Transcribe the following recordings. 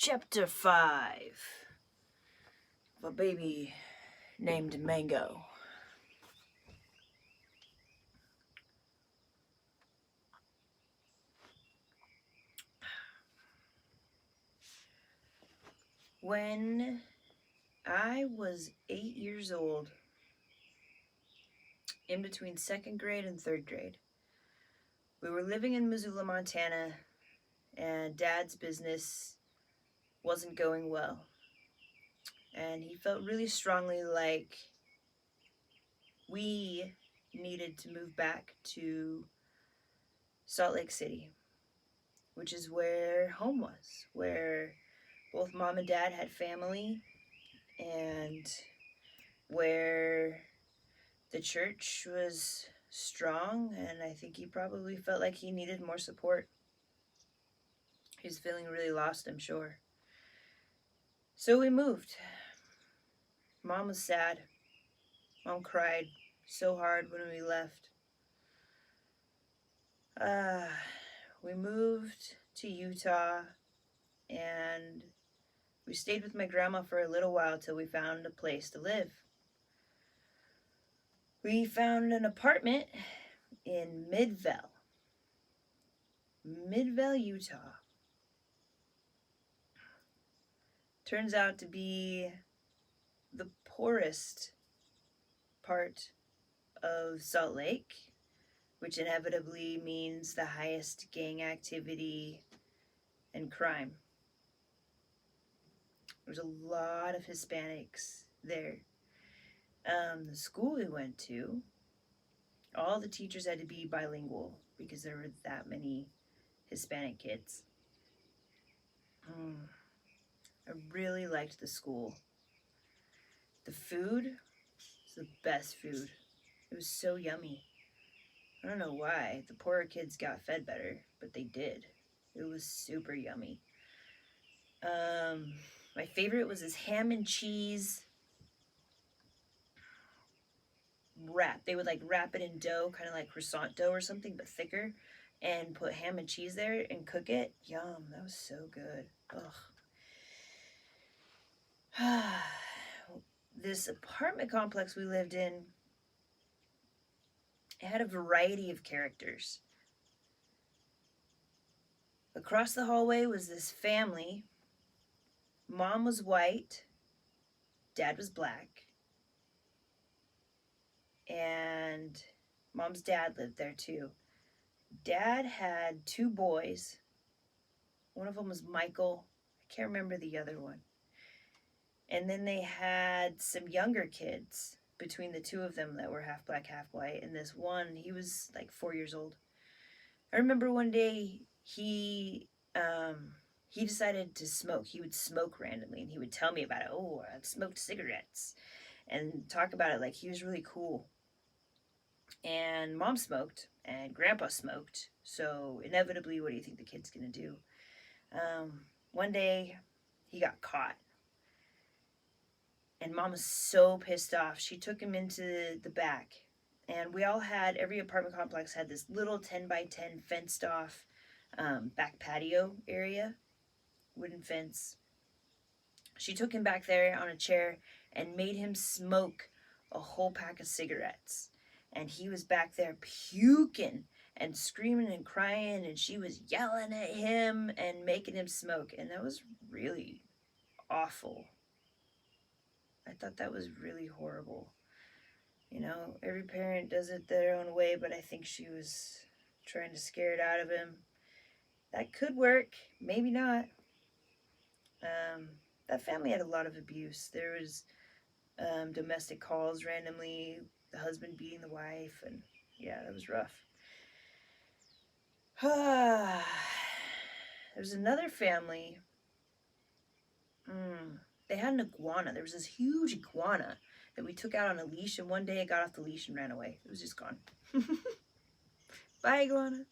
Chapter 5 of a baby named Mango. When I was 8 years old, in between second grade and third grade, we were living in Missoula, Montana, and Dad's business wasn't going well. And he felt really strongly like we needed to move back to Salt Lake City, which is where home was, where both Mom and Dad had family, and where the church was strong, and I think he probably felt like he needed more support. He was feeling really lost, I'm sure. So we moved. Mom was sad. Mom cried so hard when we left. We moved to Utah, and we stayed with my grandma for a little while till we found a place to live. We found an apartment in Midvail, Utah. Turns out to be the poorest part of Salt Lake, which inevitably means the highest gang activity and crime. There's a lot of Hispanics there. The school we went to, all the teachers had to be bilingual because there were that many Hispanic kids. I really liked the school. The food was the best food. It was so yummy. I don't know why. The poorer kids got fed better, but they did. It was super yummy. My favorite was this ham and cheese wrap. They would like wrap it in dough, kind of like croissant dough or something, but thicker, and put ham and cheese there and cook it. Yum, that was so good. Ugh. This apartment complex we lived in, it had a variety of characters. Across the hallway was this family. Mom was white, Dad was black, and Mom's dad lived there too. Dad had 2 boys. One of them was Michael. I can't remember the other one. And then they had some younger kids between the 2 of them that were half black, half white. And this one, he was like 4 years old. I remember one day he decided to smoke. He would smoke randomly, and he would tell me about it. Oh, I smoked cigarettes, and talk about it like he was really cool. And Mom smoked, and Grandpa smoked. So inevitably, what do you think the kid's gonna do? One day, he got caught. And Mom was so pissed off. She took him into the back. And we all had, every apartment complex had this little 10 by 10 fenced off back patio area, wooden fence. She took him back there on a chair and made him smoke a whole pack of cigarettes. And he was back there puking and screaming and crying, and she was yelling at him and making him smoke. And that was really awful. I thought that was really horrible. You know, every parent does it their own way, but I think she was trying to scare it out of him. That could work, maybe not. That family had a lot of abuse. There was domestic calls randomly, the husband beating the wife, and yeah, that was rough. There's another family. They had an iguana. There was this huge iguana that we took out on a leash, and one day it got off the leash and ran away. It was just gone. Bye, iguana.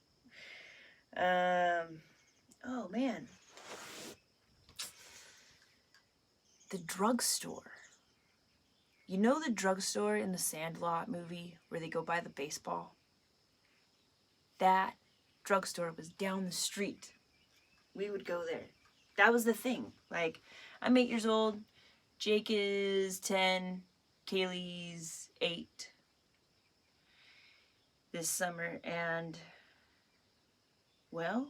Oh, man. The drugstore. You know the drugstore in the Sandlot movie where they go buy the baseball? That drugstore was down the street. We would go there that was the thing. Like, I'm 8 years old, Jake is 10, Kaylee's 8 this summer, and, well,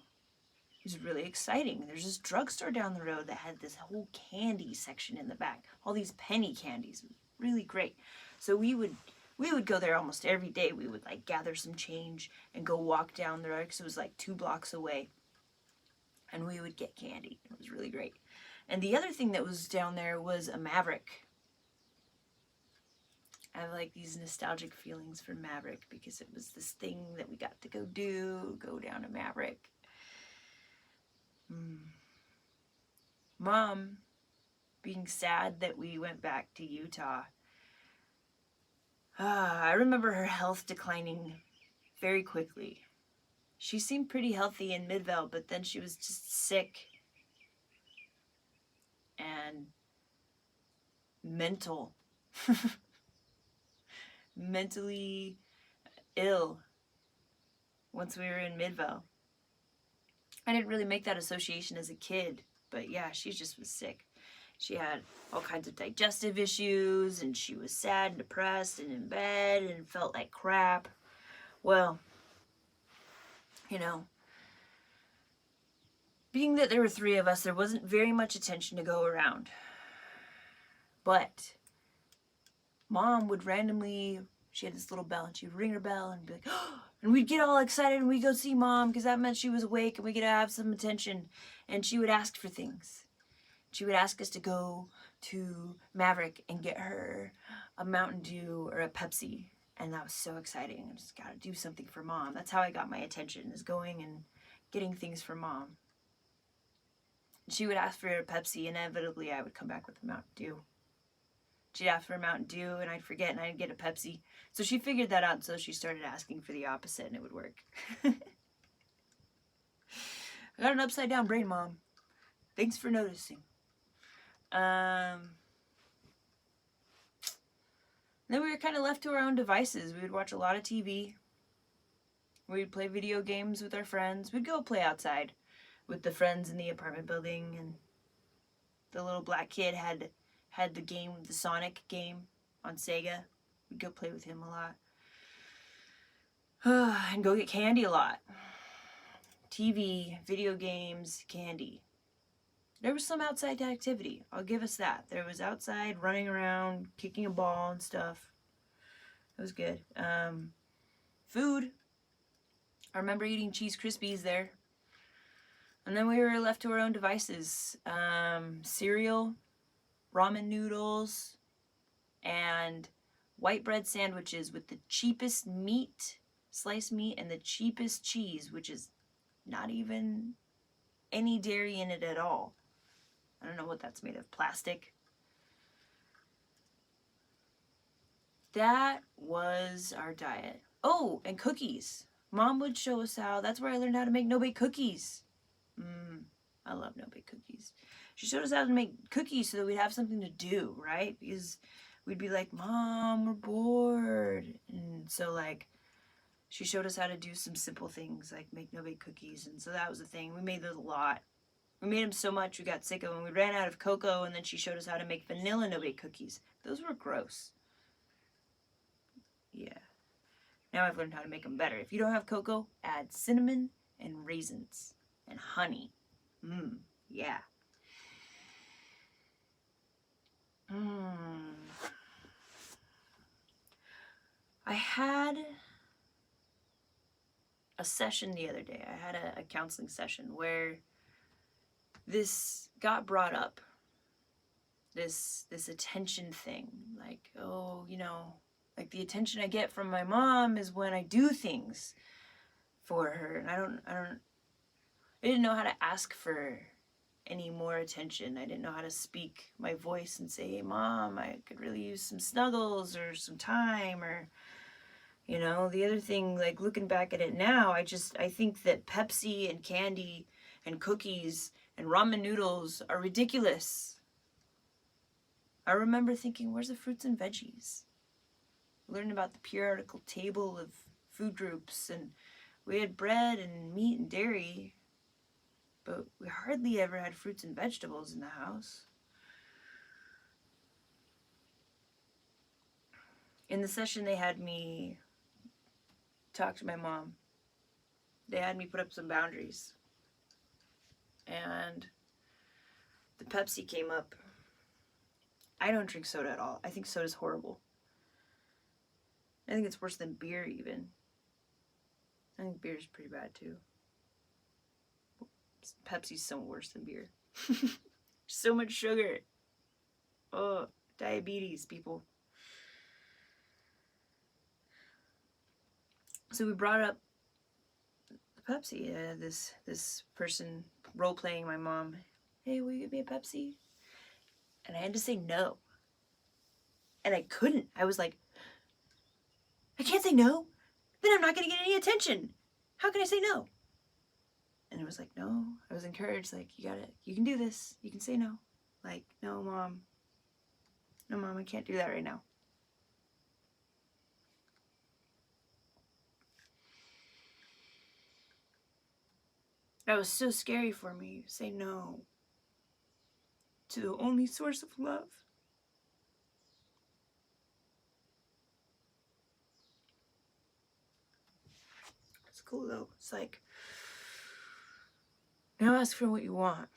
it was really exciting. There's this drugstore down the road that had this whole candy section in the back, all these penny candies. It was really great. So we would go there almost every day. We would like gather some change and go walk down the road because it was like 2 blocks away, and we would get candy. It was really great. And the other thing that was down there was a Maverick. I have like these nostalgic feelings for Maverick because it was this thing that we got to go down to Maverick. Mom, being sad that we went back to Utah. I remember her health declining very quickly. She seemed pretty healthy in Midvail, but then she was just sick and mentally ill once we were in Midvail. I didn't really make that association as a kid, but yeah, she just was sick. She had all kinds of digestive issues, and she was sad and depressed and in bed and felt like crap. Well, you know, being that there were 3 of us, there wasn't very much attention to go around. But Mom would randomly, she had this little bell, and she'd ring her bell and be like, oh, and we'd get all excited and we'd go see Mom because that meant she was awake and we could have some attention. And she would ask for things. She would ask us to go to Maverick and get her a Mountain Dew or a Pepsi. And that was so exciting. I just got to do something for Mom. That's how I got my attention, is going and getting things for Mom. She would ask for a Pepsi. Inevitably, I would come back with a Mountain Dew. She'd ask for a Mountain Dew, and I'd forget, and I'd get a Pepsi. So she figured that out, so she started asking for the opposite, and it would work. I got an upside-down brain, Mom. Thanks for noticing. Then we were kind of left to our own devices. We would watch a lot of TV. We'd play video games with our friends. We'd go play outside with the friends in the apartment building, and the little black kid had the game, the Sonic game on Sega. We'd go play with him a lot. And go get candy a lot. TV, video games, candy. There was some outside activity. I'll give us that. There was outside running around, kicking a ball and stuff. It was good. Food. I remember eating Cheese Krispies there. And then we were left to our own devices. Cereal, ramen noodles, and white bread sandwiches with the cheapest meat, sliced meat, and the cheapest cheese, which is not even any dairy in it at all. I don't know what that's made of. Plastic. That was our diet. Oh, and cookies. Mom would show us how. That's where I learned how to make no-bake cookies. I love no-bake cookies. She showed us how to make cookies so that we'd have something to do, right? Because we'd be like, Mom, we're bored. And so, like, she showed us how to do some simple things, like make no-bake cookies. And so that was the thing. We made those a lot. We made them so much we got sick of them. We ran out of cocoa, and then she showed us how to make vanilla no-bake cookies. Those were gross. Yeah. Now I've learned how to make them better. If you don't have cocoa, add cinnamon and raisins and honey. Yeah. I had a session the other day. I had a counseling session where this got brought up. This attention thing. Like, oh, you know, like the attention I get from my mom is when I do things for her. And I didn't know how to ask for any more attention. I didn't know how to speak my voice and say, hey, Mom, I could really use some snuggles or some time, or, you know, the other thing, like looking back at it now, I think that Pepsi and candy and cookies and ramen noodles are ridiculous. I remember thinking, where's the fruits and veggies? Learning about the periodical table of food groups, and we had bread and meat and dairy. but we hardly ever had fruits and vegetables in the house. In the session, they had me talk to my mom. They had me put up some boundaries. And the Pepsi came up. I don't drink soda at all. I think soda's horrible. I think it's worse than beer, even. I think beer's pretty bad, too. Pepsi's so worse than beer. So much sugar. Oh, diabetes, people. So we brought up the Pepsi. This person role-playing my mom. Hey, will you give me a Pepsi? And I had to say no. And I couldn't. I was like, I can't say no. Then I'm not going to get any attention. How can I say no? And it was like, no. I was encouraged, like, you can do this. You can say no. Like, no, Mom. No, Mom, I can't do that right now. That was so scary for me. Say no to the only source of love. It's cool though. It's like, now ask for what you want.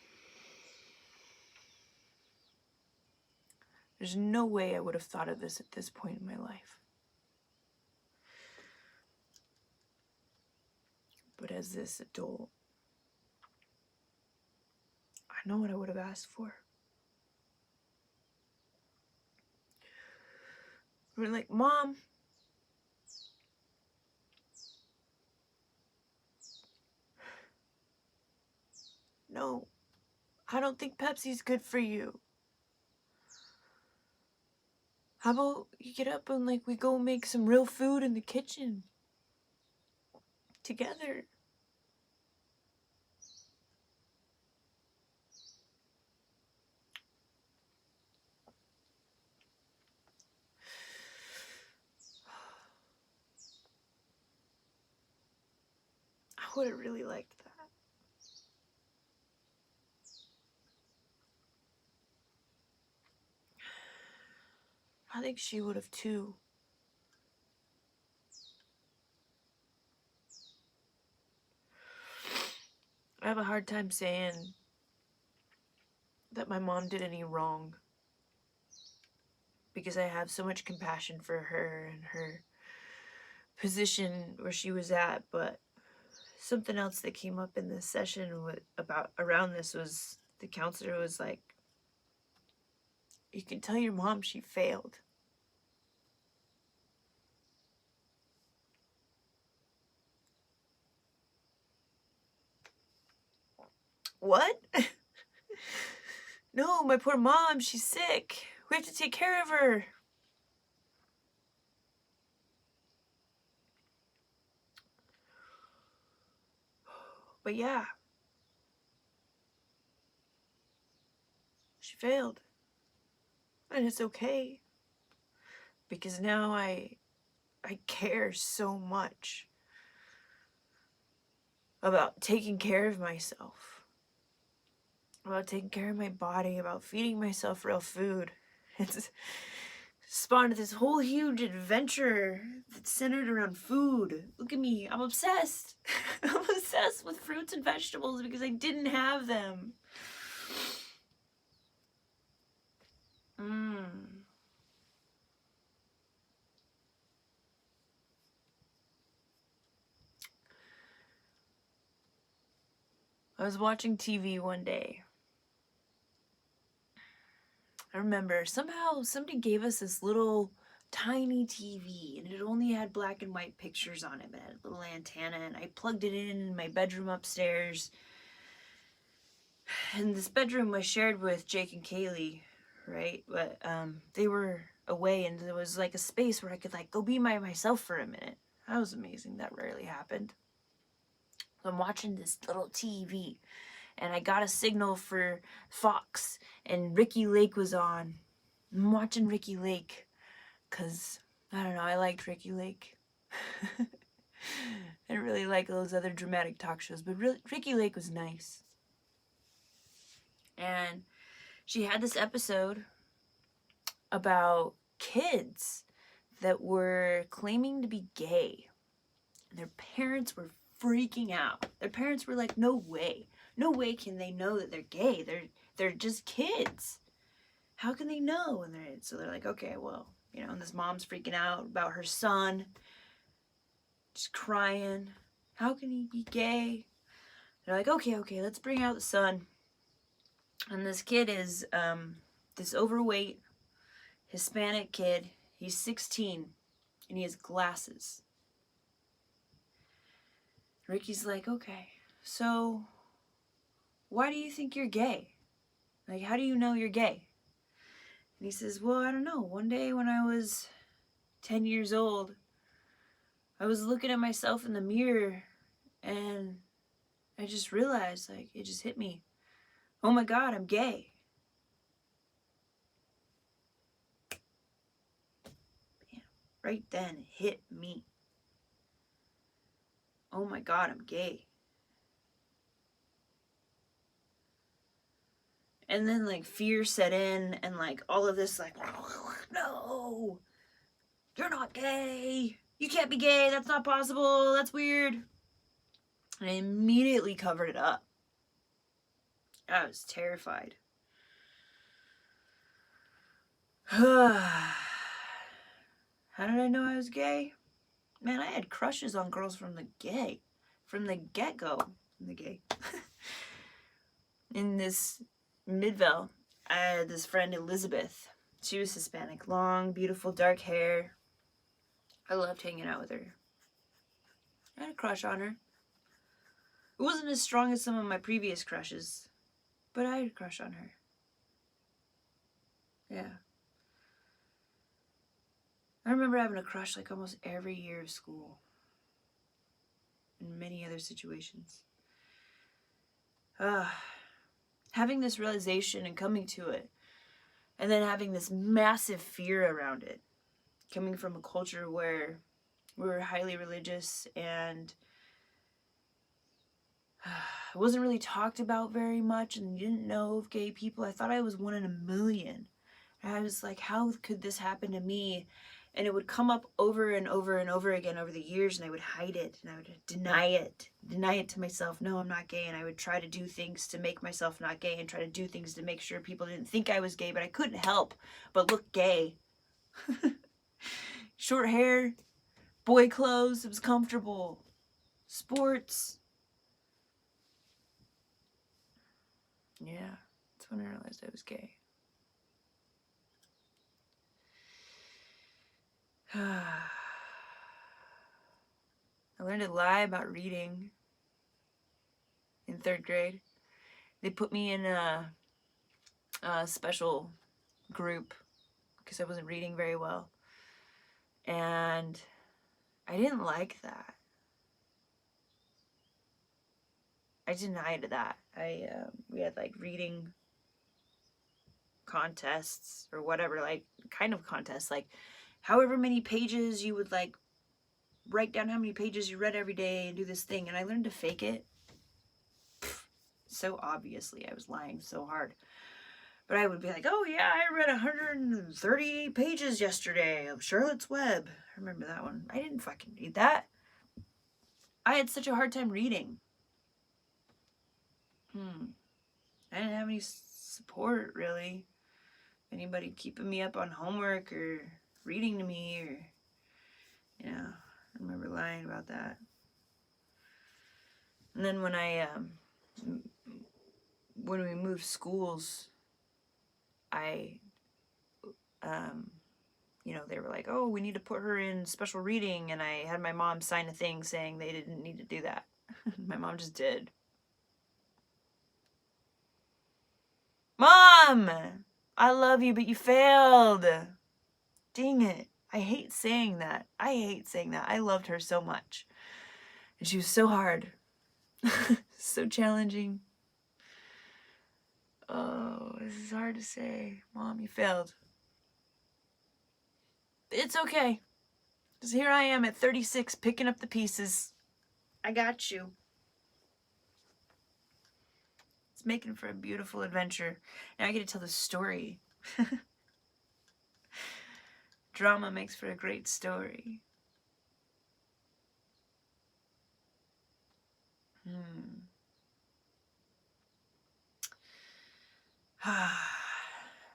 There's no way I would have thought of this at this point in my life. But as this adult, I know what I would have asked for. I mean, like, Mom, no, I don't think Pepsi's good for you. How about you get up and, like, we go make some real food in the kitchen together? I would have really liked that. I think she would have too. I have a hard time saying that my mom did any wrong, because I have so much compassion for her and her position where she was at. But something else that came up in this session around this was the counselor was like, you can tell your mom she failed. What? No, my poor mom, she's sick. We have to take care of her. But yeah, she failed. And it's okay. Because now I care so much about taking care of myself, about taking care of my body, about feeding myself real food. It's spawned this whole huge adventure that's centered around food. Look at me, I'm obsessed. I'm obsessed with fruits and vegetables because I didn't have them. I was watching TV one day. I remember somehow somebody gave us this little tiny TV, and it only had black and white pictures on it, but it had a little antenna, and I plugged it in my bedroom upstairs. And this bedroom was shared with Jake and Kaylee, right? But they were away, and there was like a space where I could like go be myself for a minute. That was amazing. That rarely happened. So I'm watching this little TV, and I got a signal for Fox, and Ricky Lake was on. I'm watching Ricky Lake because, I don't know, I liked Ricky Lake. I didn't really like those other dramatic talk shows, but Ricky Lake was nice. And she had this episode about kids that were claiming to be gay. And their parents were freaking out. Their parents were like, no way. No way can they know that they're gay. They're just kids. How can they know? And so they're like, okay, well, you know, and this mom's freaking out about her son. Just crying. How can he be gay? They're like, okay, let's bring out the son. And this kid is this overweight Hispanic kid. He's 16 and he has glasses. Ricky's like, okay, so why do you think you're gay? Like, how do you know you're gay? And he says, well, I don't know. One day when I was 10 years old, I was looking at myself in the mirror and I just realized, like, it just hit me. Oh my God, I'm gay. Bam. Right then, it hit me. Oh my God, I'm gay. And then, like, fear set in and, like, all of this, like, no, you're not gay. You can't be gay. That's not possible. That's weird. And I immediately covered it up. I was terrified. How did I know I was gay? Man, I had crushes on girls from the get-go. From the gay. In this Midvail, I had this friend, Elizabeth. She was Hispanic. Long, beautiful, dark hair. I loved hanging out with her. I had a crush on her. It wasn't as strong as some of my previous crushes, but I had a crush on her. Yeah. I remember having a crush like almost every year of school. And many other situations. Having this realization and coming to it. And then having this massive fear around it. Coming from a culture where we were highly religious and it wasn't really talked about very much and you didn't know of gay people. I thought I was one in a million. And I was like, how could this happen to me? And it would come up over and over and over again over the years, and I would hide it, and I would deny it to myself. No, I'm not gay, and I would try to do things to make myself not gay and try to do things to make sure people didn't think I was gay, but I couldn't help but look gay. Short hair, boy clothes, it was comfortable. Sports. Yeah, that's when I realized I was gay. I learned to lie about reading in 3rd grade. They put me in a special group because I wasn't reading very well. And I didn't like that. I denied that. We had like reading contests or whatever, like kind of contests, like however many pages you would like write down how many pages you read every day and do this thing. And I learned to fake it. So obviously I was lying so hard. But I would be like, oh yeah, I read 138 pages yesterday of Charlotte's Web. I remember that one. I didn't fucking read that. I had such a hard time reading. I didn't have any support, really. Anybody keeping me up on homework or reading to me or, you know, I remember lying about that. And then when we moved schools, you know, they were like, oh, we need to put her in special reading. And I had my mom sign a thing saying they didn't need to do that. My mom just did. Mom! I love you, but you failed. Dang it. I hate saying that. I loved her so much. And she was so hard. So challenging. Oh, this is hard to say. Mom, you failed. It's okay. Because here I am at 36 picking up the pieces. I got you. It's making for a beautiful adventure. Now I get to tell the story. Drama makes for a great story.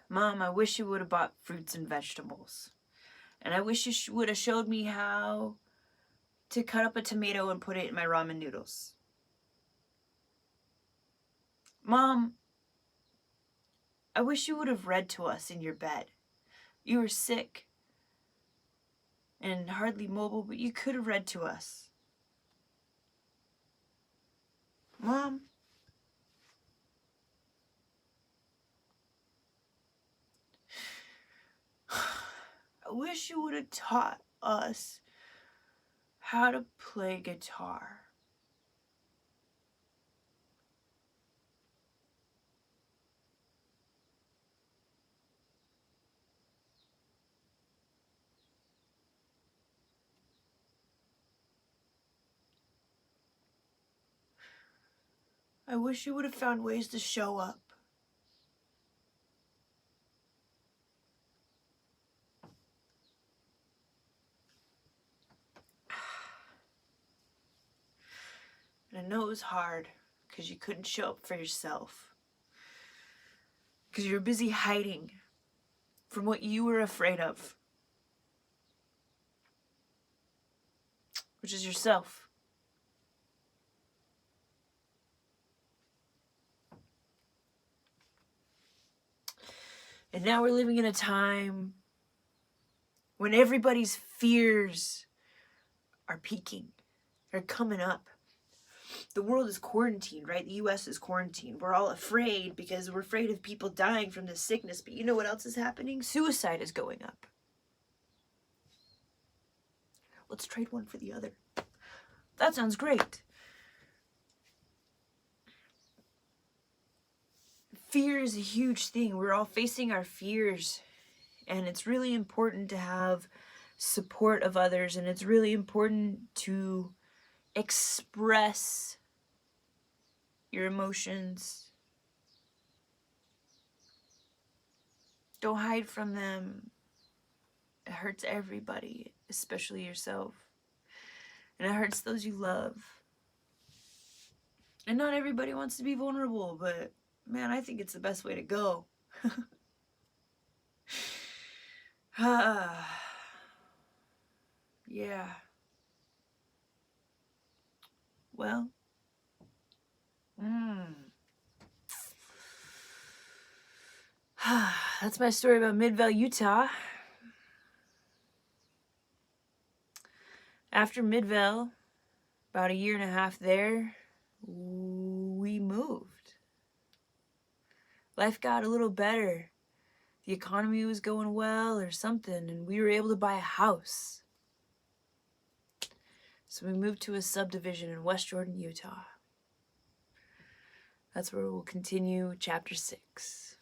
Mom, I wish you would have bought fruits and vegetables. And I wish you would have showed me how to cut up a tomato and put it in my ramen noodles. Mom, I wish you would have read to us in your bed. You were sick and hardly mobile, but you could have read to us. Mom, I wish you would have taught us how to play guitar. I wish you would have found ways to show up. And I know it was hard because you couldn't show up for yourself. Because you were busy hiding from what you were afraid of, which is yourself. And now we're living in a time when everybody's fears are peaking, they're coming up. The world is quarantined, right? The US is quarantined. We're all afraid because we're afraid of people dying from this sickness. But you know what else is happening? Suicide is going up. Let's trade one for the other. That sounds great. Fear is a huge thing. We're all facing our fears. And it's really important to have support of others. And it's really important to express your emotions. Don't hide from them. It hurts everybody, especially yourself. And it hurts those you love. And not everybody wants to be vulnerable, but man, I think it's the best way to go. Yeah. Well. That's my story about Midvail, Utah. After Midvail, about a year and a half there, we moved. Life got a little better. The economy was going well or something, and we were able to buy a house. So we moved to a subdivision in West Jordan, Utah. That's where we'll continue chapter 6.